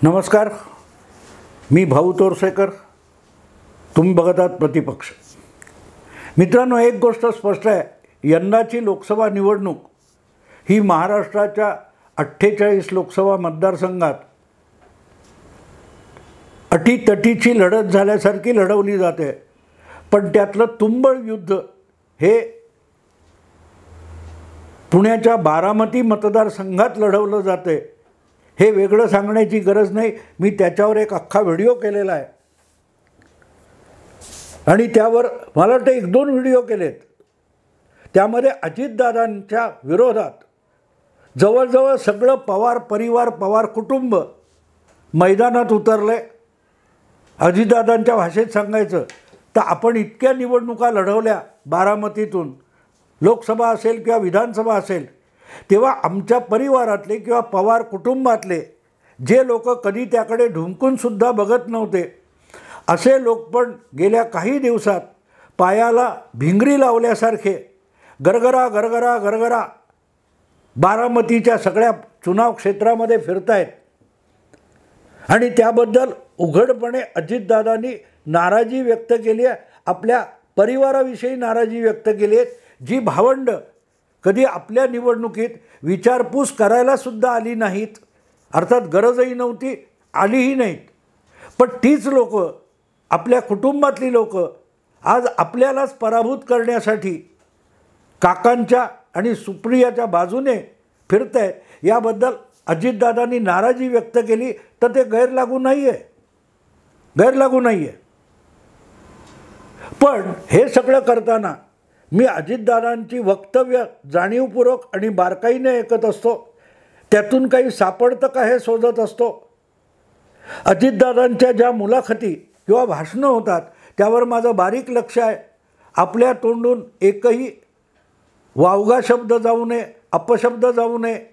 नमस्कार, मी भाऊ तोरसेकर. तुम्ही बघत आहात प्रतिपक्ष. मित्रांनो, एक गोष्ट स्पष्ट आहे, यंदाची लोकसभा निवडणूक ही महाराष्ट्राच्या 48 लोकसभा मतदारसंघात अटीतटीची लढत झाल्यासारखी लढवली जाते. पण त्यातलं तुंबळ युद्ध हे पुण्याच्या बारामती मतदारसंघात लढवलं जाते. हे वेगळं सांगण्याची गरज नाही. मी त्याच्यावर एक अख्खा व्हिडिओ केलेला आहे आणि त्यावर मला वाटतं 1-2 व्हिडिओ केलेत. त्यामध्ये अजितदादांच्या विरोधात जवळजवळ सगळं पवार परिवार, पवार कुटुंब मैदानात उतरले. अजितदादांच्या भाषेत सांगायचं तर आपण इतक्या निवडणुका लढवल्या बारामतीतून, लोकसभा असेल किंवा विधानसभा असेल, तेव्हा आमच्या परिवारातले किंवा पवार कुटुंबातले जे लोक कधी त्याकडे ढुंकूनसुद्धा बघत नव्हते, असे लोक पण गेल्या काही दिवसात पायाला भिंगरी लावल्यासारखे गरगरा गरगरा गरगरा बारामतीच्या सगळ्या चुनाव क्षेत्रामध्ये फिरतायत. आणि त्याबद्दल उघडपणे अजितदादांनी नाराजी व्यक्त केली आहे. आपल्या परिवाराविषयी नाराजी व्यक्त केली आहे. जी भावंड कधी आपल्या निवडणुकीत विचारपूस करायलासुद्धा आली नाहीत, अर्थात गरजही नव्हती, आलीही नाहीत, पण तीच लोक, आपल्या कुटुंबातली लोक आज आपल्यालाच पराभूत करण्यासाठी काकांच्या आणि सुप्रियाच्या बाजूने फिरत आहेत. याबद्दल अजितदादांनी नाराजी व्यक्त केली तर ते गैरलागू नाही आहे, गैरलागू नाही आहे. पण हे सगळं करताना मी अजितदादांची वक्तव्य जाणीवपूर्वक आणि बारकाईने ऐकत असतो. त्यातून काही सापडतं का हे शोधत असतो. अजितदादांच्या ज्या मुलाखती किंवा भाषणं होतात त्यावर माझं बारीक लक्ष आहे. आपल्या तोंडून एकही वावगा शब्द जाऊ नये, अपशब्द जाऊ नये,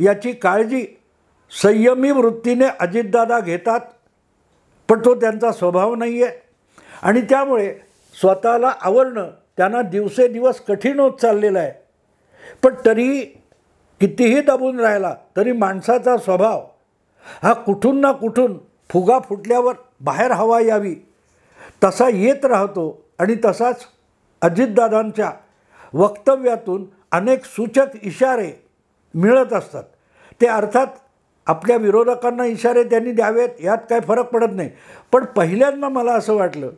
याची काळजी संयमी वृत्तीने अजितदादा घेतात. पण तो त्यांचा स्वभाव नाही आहे आणि त्यामुळे स्वतःला आवरणं त्यांना दिवसेदिवस कठीण होत चाललेलं आहे. पण तरीही कितीही दबून राहिला तरी माणसाचा स्वभाव हा कुठून ना कुठून फुगा फुटल्यावर बाहेर हवा यावी तसा येत राहतो. आणि तसाच अजितदादांच्या वक्तव्यातून अनेक सूचक इशारे मिळत असतात. ते अर्थात आपल्या विरोधकांना इशारे त्यांनी द्यावेत, यात काय फरक पडत नाही. पण पहिल्यांदा मला असं वाटलं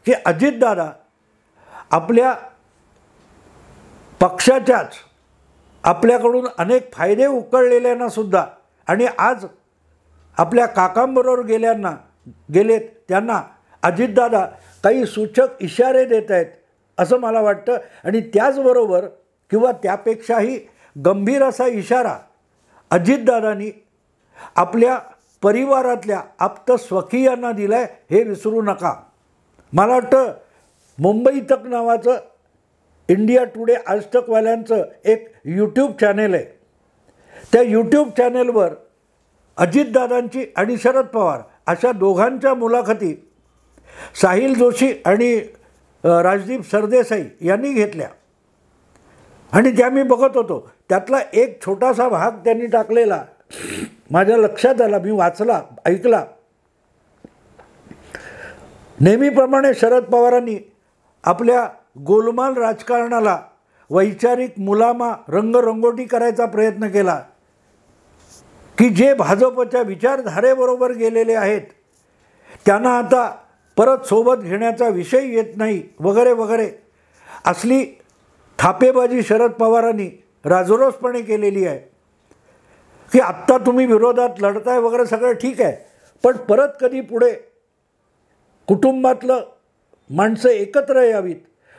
की अजितदादा आपल्या पक्षाच्याच आपल्याकडून अनेक फायदे उकळलेल्यांनासुद्धा आणि आज आपल्या काकांबरोबर गेलेत त्यांना अजितदादा काही सूचक इशारे देत आहेत असं मला वाटतं. आणि त्याचबरोबर किंवा त्यापेक्षाही गंभीर असा इशारा अजितदादांनी आपल्या परिवारातल्या आप्त स्वकीयांना दिला आहे, हे विसरू नका. मला वाटतं मुंबई तक नावाचं इंडिया टुडे आजतकवाल्यांचं एक यूट्यूब चॅनेल आहे. त्या यूट्यूब चॅनेलवर अजितदादांची आणि शरद पवार अशा दोघांच्या मुलाखती साहिल जोशी आणि राजदीप सरदेसाई यांनी घेतल्या आणि त्या मी बघत होतो. त्यातला एक छोटासा भाग त्यांनी टाकलेला माझ्या लक्षात आला, मी वाचला, ऐकला. नेहमीप्रमाणे शरद पवारांनी आपल्या गोलमाल राजकारणाला वैचारिक मुलामा रंगरंगोटी करायचा प्रयत्न केला की जे भाजपच्या विचारधारेबरोबर गेलेले आहेत त्यांना आता परत सोबत घेण्याचा विषय येत नाही वगैरे वगैरे. असली थापेबाजी शरद पवारांनी राजरोसपणे केलेली आहे की आत्ता तुम्ही विरोधात लढताय वगैरे सगळं ठीक आहे, पण परत कधी पुढे कुटुंबातलं माणसं एकत्र यावीत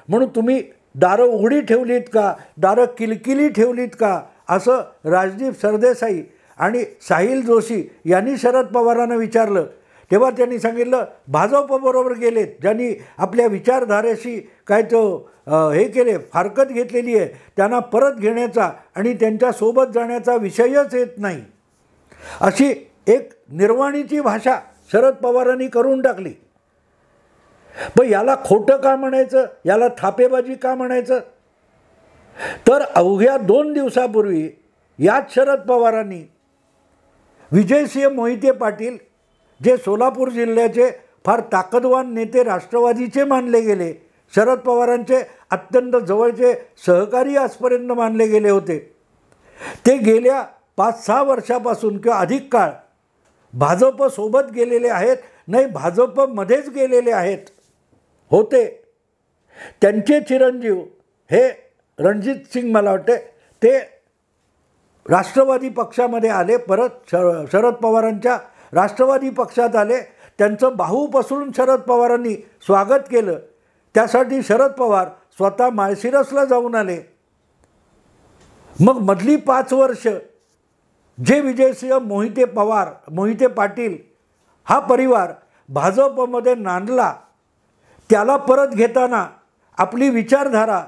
म्हणून तुम्ही दारं उघडी ठेवलीत का, दारं किलकिली ठेवलीत का, असं राजदीप सरदेसाई आणि साहिल जोशी यांनी शरद पवारांना विचारलं. तेव्हा त्यांनी सांगितलं भाजपबरोबर गेलेत, ज्यांनी आपल्या विचारधारेशी काय तो हे केले, फारकत घेतलेली आहे, त्यांना परत घेण्याचा आणि त्यांच्यासोबत जाण्याचा विषयच येत नाही, अशी एक निर्वाणीची भाषा शरद पवारांनी करून टाकली. पण याला खोटं का म्हणायचं, याला थापेबाजी का म्हणायचं? तर अवघ्या 2 दिवसापूर्वी याच शरद पवारांनी विजयसिंह मोहिते पाटील जे सोलापूर जिल्ह्याचे फार ताकदवान नेते राष्ट्रवादीचे मानले गेले, शरद पवारांचे अत्यंत जवळचे सहकारी आजपर्यंत मानले गेले होते, ते गेल्या 5-6 वर्षापासून किंवा अधिक काळ भाजपसोबत गेलेले आहेत, नाही भाजपमध्येच गेलेले आहेत होते. त्यांचे चिरंजीव हे रणजित सिंग मला वाटते ते राष्ट्रवादी पक्षामध्ये आले, परत शरद पवारांच्या राष्ट्रवादी पक्षात आले. त्यांचं बाहू पसरून शरद पवारांनी स्वागत केलं. त्यासाठी शरद पवार स्वतः माळशिरसला जाऊन आले. मग मधली 5 वर्ष जे विजयसिंह मोहिते पाटील हा परिवार भाजपमध्ये नांदला, त्याला परत घेताना आपली विचारधारा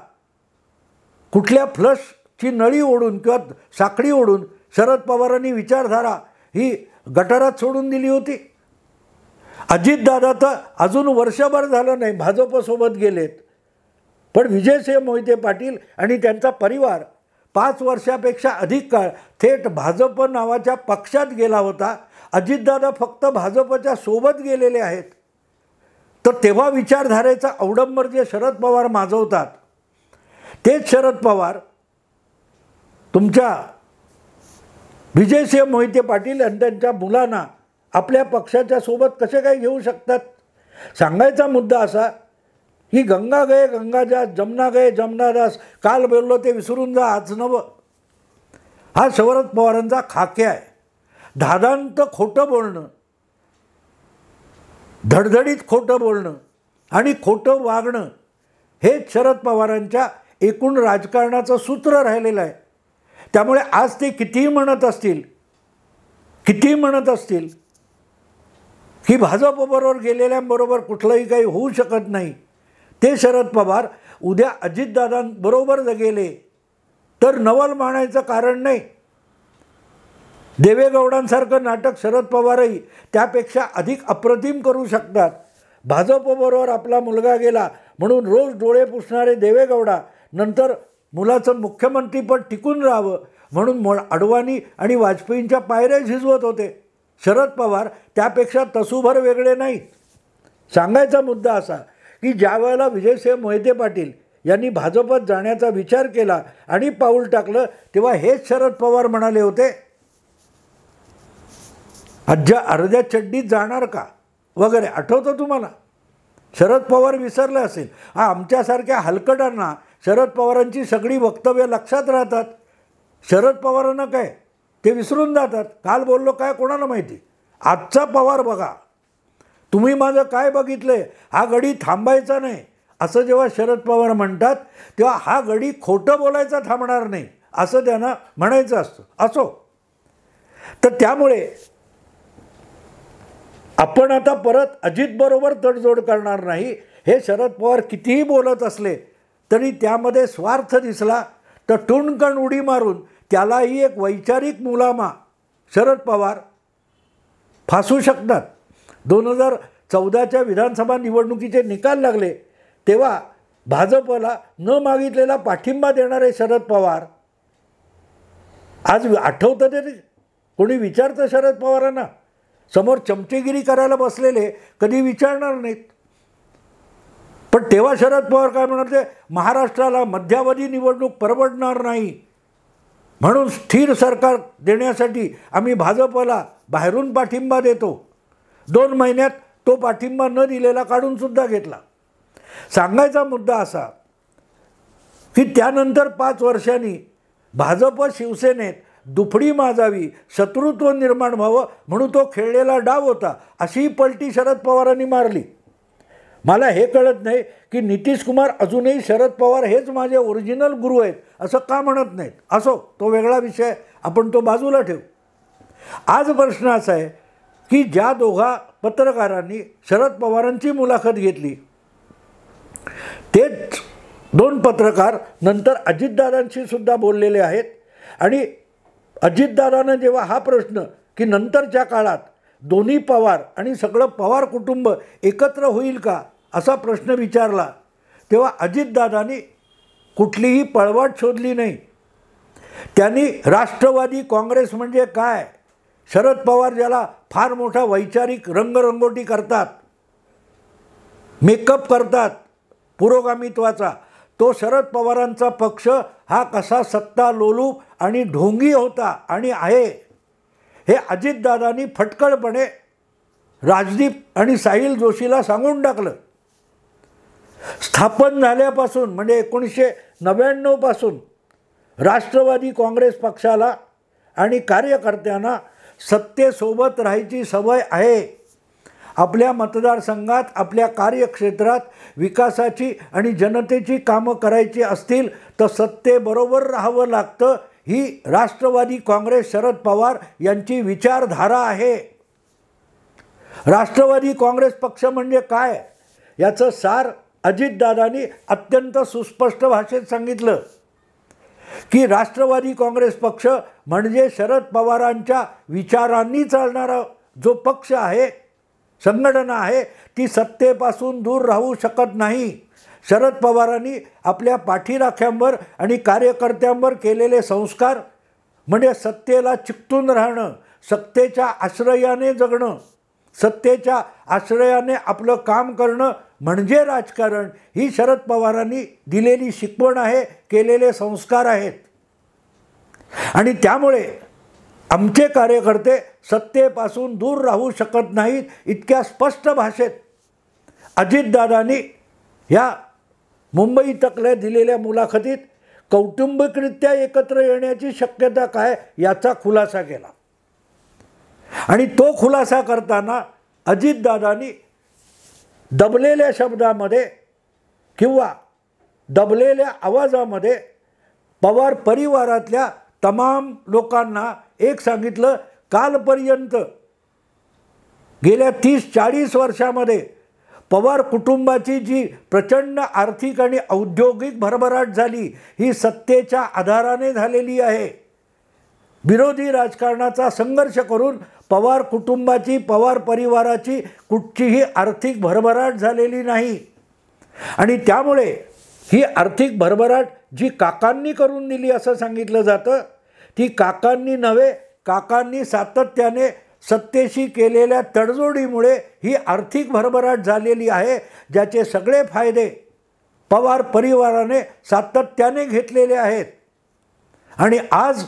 कुठल्या फ्लशची नळी ओढून किंवा साखळी ओढून शरद पवारांनी विचारधारा ही गटारात सोडून दिली होती. अजितदादा तर अजून वर्षभर झालं नाही भाजपसोबत गेलेत, पण विजयसिंह मोहिते पाटील आणि त्यांचा परिवार 5 वर्षापेक्षा अधिक काळ थेट भाजप नावाच्या पक्षात गेला होता. अजितदादा फक्त भाजपच्या सोबत गेलेले आहेत. तर तेव्हा विचारधारेचा अवडंबर जे शरद पवार माजवतात, तेच शरद पवार तुमच्या विजयसिंह मोहिते पाटील आणि त्यांच्या मुलांना आपल्या पक्षाच्या सोबत कसे काय घेऊ शकतात. सांगायचा मुद्दा असा की गंगा गये गंगादास, जमना गये जमनादास, काल बोललो ते विसरून जा आज नवं, हा शरद पवारांचा खाक्या आहे. धादांत खोटं बोलणं, धडधडीत खोटं बोलणं आणि खोटं वागणं हेच शरद पवारांच्या एकूण राजकारणाचं सूत्र राहिलेलं आहे. त्यामुळे आज ते कितीही म्हणत असतील की भाजपबरोबर गेलेल्यांबरोबर कुठलंही काही होऊ शकत नाही, ते शरद पवार उद्या अजितदादांबरोबर गेले तर नवल मानायचं कारण नाही. देवेगौडांसारखं नाटक शरद पवारही त्यापेक्षा अधिक अप्रतिम करू शकतात. भाजपबरोबर आपला मुलगा गेला म्हणून रोज डोळे पुसणारे देवेगौडा नंतर मुलाचं मुख्यमंत्रीपद टिकून राहावं म्हणून अडवाणी आणि वाजपेयींच्या पायऱ्या झिजवत होते. शरद पवार त्यापेक्षा तसूभर वेगळे नाहीत. सांगायचा मुद्दा असा की ज्या वेळेला विजयसिंह मोहिते पाटील यांनी भाजपत जाण्याचा विचार केला आणि पाऊल टाकलं, तेव्हा हेच शरद पवार म्हणाले होते, अर्ध्या चड्डीत जाणार का वगैरे. आठवतं तुम्हाला? शरद पवार विसरले असेल. आमच्यासारख्या हलकटांना शरद पवारांची सगळी वक्तव्य लक्षात राहतात. शरद पवारांना काय ते विसरून जातात. काल बोललो काय कोणाला माहिती. आजचा पवार बघा, तुम्ही माझं काय बघितलंय, हा गडी थांबायचा नाही असं जेव्हा शरद पवार म्हणतात, तेव्हा हा गडी खोटं बोलायचा थांबणार नाही असं त्यांना म्हणायचं असतं. असो, तर त्यामुळे आपण आता परत अजितबरोबर तडजोड करणार नाही. हे शरद पवार कितीही बोलत असले तरी त्यामध्ये स्वार्थ दिसला तर टुणकण उडी मारून त्यालाही एक वैचारिक मुलामा शरद पवार फासू शकतात. 2014च्या विधानसभा निवडणुकीचे निकाल लागले तेव्हा भाजपला न मागितलेला पाठिंबा देणारे शरद पवार आज आठवतं ते कोणी विचारतं शरद पवारांना? समोर चमचेगिरी करायला बसलेले कधी विचारणार नाहीत. पण तेव्हा शरद पवार काय म्हणाले, महाराष्ट्राला मध्यावधी निवडणूक परवडणार नाही म्हणून स्थिर सरकार देण्यासाठी आम्ही भाजपला बाहेरून पाठिंबा देतो. 2 महिन्यात तो पाठिंबा न दिलेला काढूनसुद्धा घेतला. सांगायचा मुद्दा असा की त्यानंतर 5 वर्षांनी भाजप शिवसेनेत दुफडी माजावी, शत्रुत्व निर्माण व्हावं म्हणून तो खेळलेला डाव होता. अशी पलटी शरद पवारांनी मारली. मला हे कळत नाही की नितीश कुमार अजूनही शरद पवार हेच माझे ओरिजिनल गुरु आहेत असं का म्हणत नाहीत. असो, तो वेगळा विषय, आपण तो बाजूला ठेवू. आज प्रश्न असा आहे की ज्या दोघा पत्रकारांनी शरद पवारांची मुलाखत घेतली, तेच 2 पत्रकार नंतर अजितदादांशी सुद्धा बोललेले आहेत. आणि अजितदादानं जेव्हा हा प्रश्न की नंतरच्या काळात दोन्ही पवार आणि सगळं पवार कुटुंब एकत्र होईल का असा प्रश्न विचारला, तेव्हा अजितदादांनी कुठलीही पळवाट शोधली नाही. त्यांनी राष्ट्रवादी काँग्रेस म्हणजे काय, शरद पवार ज्याला फार मोठा वैचारिक रंगरंगोटी करतात, मेकअप करतात पुरोगामित्वाचा, तो शरद पवारांचा पक्ष हा कसा सत्ता लोलूप आणि ढोंगी होता आणि आहे हे अजितदादांनी फटकळपणे राजदीप आणि साहिल जोशीला सांगून टाकलं. स्थापन झाल्यापासून म्हणजे 1999 पासून राष्ट्रवादी काँग्रेस पक्षाला आणि कार्यकर्त्यांना सत्तेसोबत राहायची सवय आहे. आपल्या मतदारसंघात, आपल्या कार्यक्षेत्रात विकासाची आणि जनतेची कामं करायची असतील तर सत्तेबरोबर राहावं लागतं. ही राष्ट्रवादी काँग्रेस शरद पवार यांची विचारधारा आहे. राष्ट्रवादी काँग्रेस पक्ष म्हणजे काय याचं सार अजितदादांनी अत्यंत सुस्पष्ट भाषेत सांगितलं की राष्ट्रवादी काँग्रेस पक्ष म्हणजे शरद पवारांच्या विचारांनी चालणारा जो पक्ष आहे, संघटना आहे, ती सत्तेपासून दूर राहू शकत नाही. शरद पवारांनी आपल्या पाठीराख्यांवर आणि कार्यकर्त्यांवर केलेले संस्कार म्हणजे सत्तेला चिकटून राहणं, सत्तेच्या आश्रयाने जगणं, सत्तेच्या आश्रयाने आपलं काम करणं म्हणजे राजकारण, ही शरद पवारांनी दिलेली शिकवण आहे, केलेले संस्कार आहेत. आणि त्यामुळे आमचे कार्यकर्ते सत्तेपासून दूर राहू शकत नाहीत इतक्या स्पष्ट भाषेत अजितदादांनी ह्या मुंबई तकला दिलेल्या मुलाखतीत कौटुंबिकरित्या एकत्र येण्याची शक्यता काय याचा खुलासा केला. आणि तो खुलासा करताना अजितदादांनी दबलेल्या शब्दामध्ये किंवा दबलेल्या आवाजामध्ये पवार परिवारातल्या तमाम लोकांना एक सांगितलं, कालपर्यंत गेल्या 30-40 वर्षामध्ये पवार कुटुंबाची जी प्रचंड आर्थिक आणि औद्योगिक भरभराट झाली ही सत्तेच्या आधाराने झालेली आहे. विरोधी राजकारणाचा संघर्ष करून पवार कुटुंबाची, पवार परिवाराची कुठचीही आर्थिक भरभराट झालेली नाही. आणि त्यामुळे ही आर्थिक भरभराट जी काकांनी करून दिली असं सांगितलं जातं, ती काकांनी नव्हे, काकांनी सातत्याने सत्तेशी केलेल्या तडजोडीमुळे ही आर्थिक भरभराट झालेली आहे, ज्याचे सगळे फायदे पवार परिवाराने सातत्याने घेतलेले आहेत. आणि आज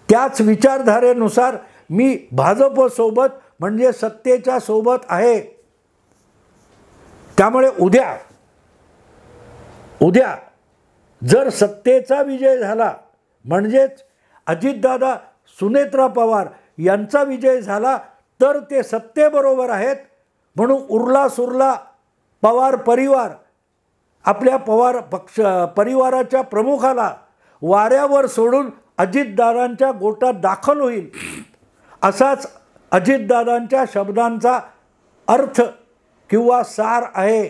त्याच विचारधारेनुसार मी भाजपसोबत म्हणजे सत्तेच्या सोबत आहे. त्यामुळे उद्या जर सत्तेचा विजय झाला म्हणजेच अजितदादा, सुनेत्रा पवार यांचा विजय झाला तर ते सत्तेबरोबर आहेत. म्हणून उरला सुरला पवार परिवार आपल्या पवार पक्ष परिवाराच्या प्रमुखाला वाऱ्यावर सोडून अजितदादांच्या गोटात दाखल होईल, असाच अजितदादांच्या शब्दांचा अर्थ किंवा सार आहे.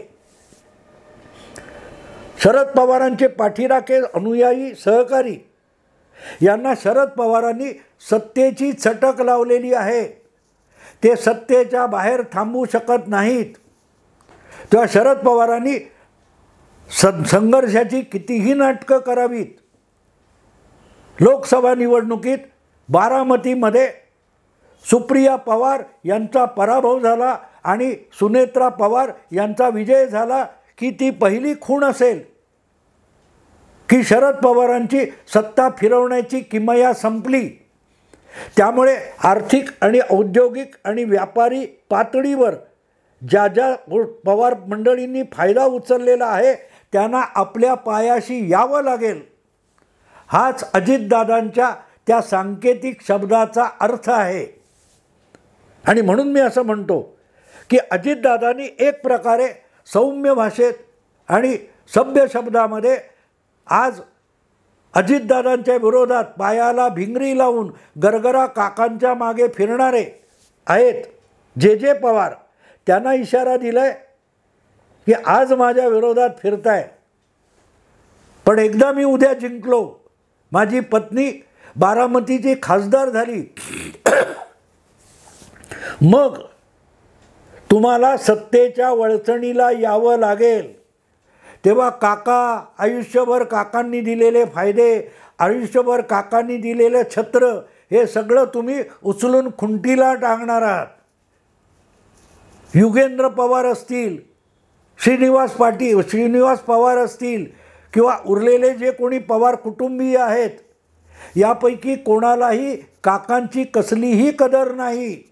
शरद पवारांचे पाठीराखे, अनुयायी, सहकारी यांना शरद पवारांनी सत्तेची चटक लावलेली आहे. ते सत्तेच्या बाहेर थांबू शकत नाहीत. तेव्हा शरद पवारांनी संघर्षाची कितीही नाटकं करावीत. लोकसभा निवडणुकीत बारामतीमध्ये सुप्रिया पवार यांचा पराभव झाला आणि सुनेत्रा पवार यांचा विजय झाला की ती पहिली खूण असेल की शरद पवारांची सत्ता फिरवण्याची किमया संपली. त्यामुळे आर्थिक आणि औद्योगिक आणि व्यापारी पातळीवर ज्या ज्या पवार मंडळींनी फायदा उचललेला आहे त्यांना आपल्या पायाशी यावं लागेल. हाच अजितदादांच्या त्या सांकेतिक शब्दाचा अर्थ आहे. आणि म्हणून मी असं म्हणतो की अजितदादांनी एक प्रकारे सौम्य भाषेत आणि सभ्य शब्दामध्ये आज अजितदादांच्या विरोधात पायाला भिंगरी लावून गरगरा काकांच्या मागे फिरणारे आहेत जे पवार, त्यांना इशारा दिलाय की आज माझ्या विरोधात फिरताय, पण एकदा मी उद्या जिंकलो, माझी पत्नी बारामतीची खासदार झाली, मग तुम्हाला सत्तेच्या वळचणीला यावं लागेल. तेव्हा काका आयुष्यभर काकांनी दिलेले फायदे, आयुष्यभर काकांनी दिलेले छत्र हे सगळं तुम्ही उचलून खुंटीला टाकणार आहात. युगेंद्र पवार असतील, श्रीनिवास पवार असतील किंवा उरलेले जे कोणी पवार कुटुंबीय आहेत, यापैकी कोणालाही काकांची कसलीही कदर नाही.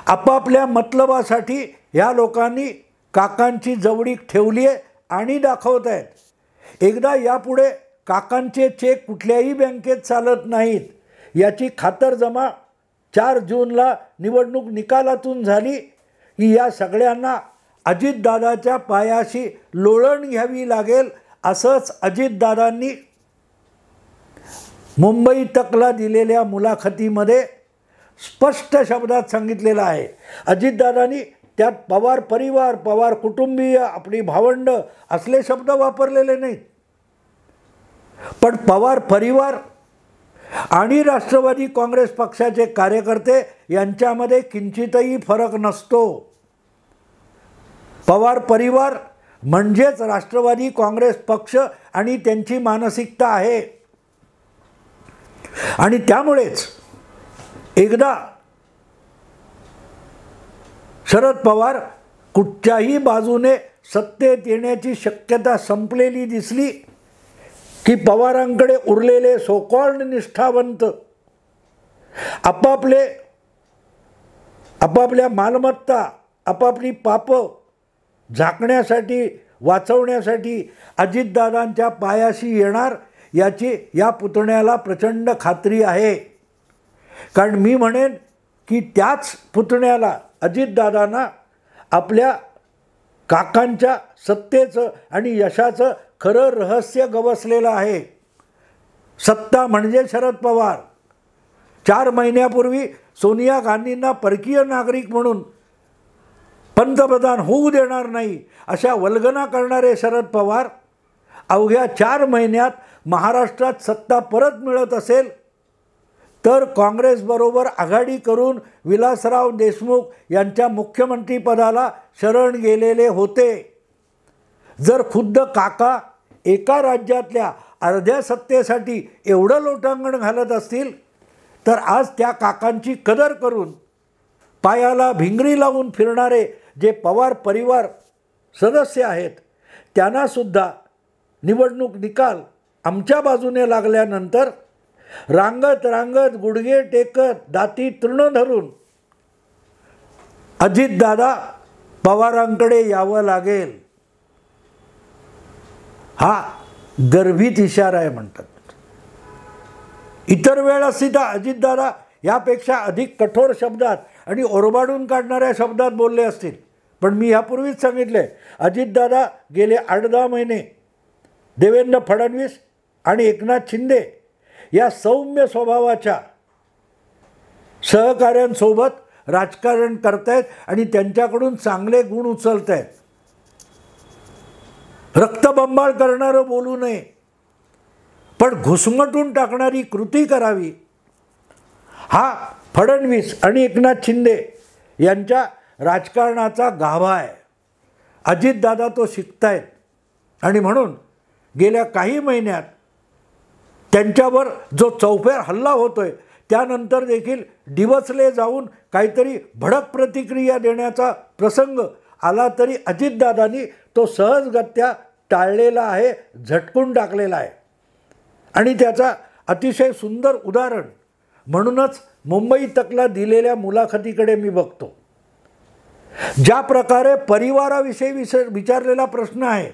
आपापल्या मतलबासाठी ह्या लोकांनी काकांची जवळीक ठेवली आहे आणि दाखवत आहेत. एकदा यापुढे काकांचे चेक कुठल्याही बँकेत चालत नाहीत याची खातरजमा 4 जूनला निवडणूक निकालातून झाली की या सगळ्यांना अजितदादाच्या पायाशी लोळण घ्यावी लागेल, असंच अजितदादांनी मुंबई तकला दिलेल्या मुलाखतीमध्ये स्पष्ट शब्दात सांगितलेलं आहे. अजितदादांनी त्यात पवार परिवार, पवार कुटुंबीय, आपली भावंड असले शब्द वापरलेले नाहीत. पण पवार परिवार आणि राष्ट्रवादी काँग्रेस पक्षाचे कार्यकर्ते यांच्यामध्ये किंचितही फरक नसतो. पवार परिवार म्हणजेच राष्ट्रवादी काँग्रेस पक्ष आणि त्यांची मानसिकता आहे. आणि त्यामुळेच एकदा शरद पवार कुठच्याही बाजूने सत्तेत येण्याची शक्यता संपलेली दिसली की पवारांकडे उरलेले सोकॉल्ड निष्ठावंत आपापल्या मालमत्ता, आपापली पापं झाकण्यासाठी, वाचवण्यासाठी अजितदादांच्या पायाशी येणार याची या पुतण्याला प्रचंड खात्री आहे. कारण मी म्हणेन की त्याच पुतण्याला, अजितदादांना आपल्या काकांच्या सत्तेचं आणि यशाचं खरं रहस्य गवसलेलं आहे. सत्ता म्हणजे शरद पवार. 4 महिन्यापूर्वी सोनिया गांधींना परकीय नागरिक म्हणून पंतप्रधान होऊ देणार नाही अशा वल्गना करणारे शरद पवार अवघ्या 4 महिन्यात महाराष्ट्रात सत्ता परत मिळत असेल तर काँग्रेसबरोबर आघाडी करून विलासराव देशमुख यांच्या मुख्यमंत्रीपदाला शरण गेलेले होते. जर खुद्द काका एका राज्यातल्या अर्ध्या सत्तेसाठी एवढं लोटांगण घालत असतील तर आज त्या काकांची कदर करून पायाला भिंगरी लावून फिरणारे जे पवार परिवार सदस्य आहेत त्यांनासुद्धा निवडणूक निकाल आमच्या बाजूने लागल्यानंतर रांगत रांगत गुडघे टेकत दाती तृण धरून अजितदादा पवारांकडे यावं लागेल. हा गर्भित इशारा आहे म्हणतात. इतर वेळ असती तर अजितदादा यापेक्षा अधिक कठोर शब्दात आणि ओरबाडून काढणाऱ्या शब्दात बोलले असतील. पण मी यापूर्वीच सांगितले, अजितदादा गेले 8-10 महिने देवेंद्र फडणवीस आणि एकनाथ शिंदे या सौम्य स्वभावाच्या सहकाऱ्यांसोबत राजकारण करतायत आणि त्यांच्याकडून चांगले गुण उचलत आहेत. रक्तबंबाळ करणारं बोलू नये, पण घुसमटून टाकणारी कृती करावी. हा फडणवीस आणि एकनाथ शिंदे यांच्या राजकारणाचा गाभा आहे. अजितदादा तो शिकतायत आणि म्हणून गेल्या काही महिन्यात त्यांच्यावर जो चौफेर हल्ला होतोय त्यानंतर देखील डिवचले जाऊन काहीतरी भडक प्रतिक्रिया देण्याचा प्रसंग आला तरी अजितदादांनी तो सहजगत्या टाळलेला आहे, झटकून टाकलेला आहे. आणि त्याचा अतिशय सुंदर उदाहरण म्हणूनच मुंबई तकला दिलेल्या मुलाखतीकडे मी बघतो. ज्या प्रकारे परिवाराविषयी विचारलेला प्रश्न आहे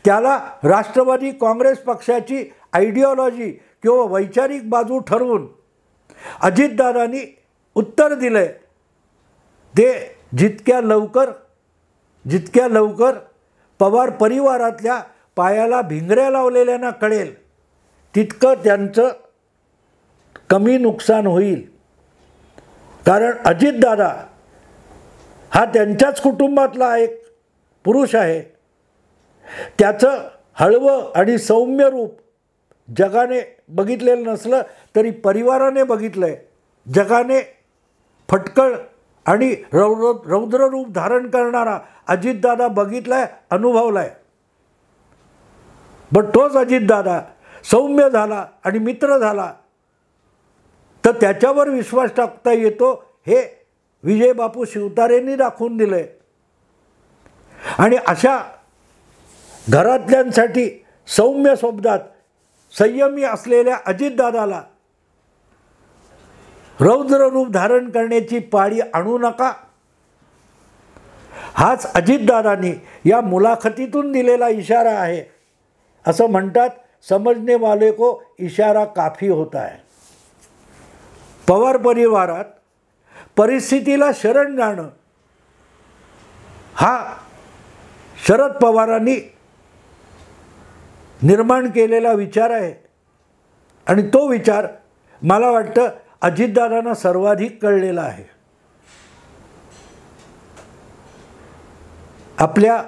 त्याला राष्ट्रवादी काँग्रेस पक्षाची आयडिओलॉजी किंवा वैचारिक बाजू ठरवून अजितदादांनी उत्तर दिलं. ते जितक्या लवकर पवार परिवारातल्या पायाला भिंगऱ्या लावलेल्यांना कळेल तितकं त्यांचं कमी नुकसान होईल. कारण अजितदादा हा त्यांच्याच कुटुंबातला एक पुरुष आहे. त्याचं हळवं आणि सौम्य रूप जगाने बघितलेलं नसलं तरी परिवाराने बघितलं आहे. जगाने फटकळ आणि रौद्र रूप धारण करणारा अजितदादा बघितला आहे, अनुभवला आहे. पण तोच अजितदादा सौम्य झाला आणि मित्र झाला तर त्याच्यावर विश्वास टाकता येतो हे विजयबापू शिवतारेंनी दाखवून दिलं आहे. आणि अशा घरातल्यांसाठी सौम्य शब्दात संयमी असलेल्या अजितदादाला रौद्र रूप धारण करण्याची पाळी आणू नका, हाच अजितदादांनी या मुलाखतीतून दिलेला इशारा आहे. असं म्हणतात, समजने वाले को इशारा काफी होता है. पवार परिवारात परिस्थितीला शरण जाणं हा शरद पवारांनी निर्माण केलेला विचार आहे. आणि तो विचार मला वाटतं अजितदादांना सर्वाधिक कळलेला आहे. आपल्या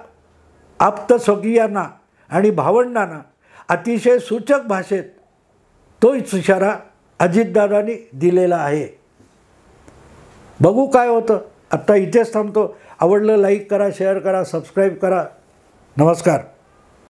आप्तस्वकीयांना आणि भावंडांना अतिशय सूचक भाषेत तोच इशारा अजितदादांनी दिलेला आहे. बघू काय होतं. आत्ता इथेच थांबतो. आवडलं लाईक करा, शेअर करा, सबस्क्राईब करा. नमस्कार.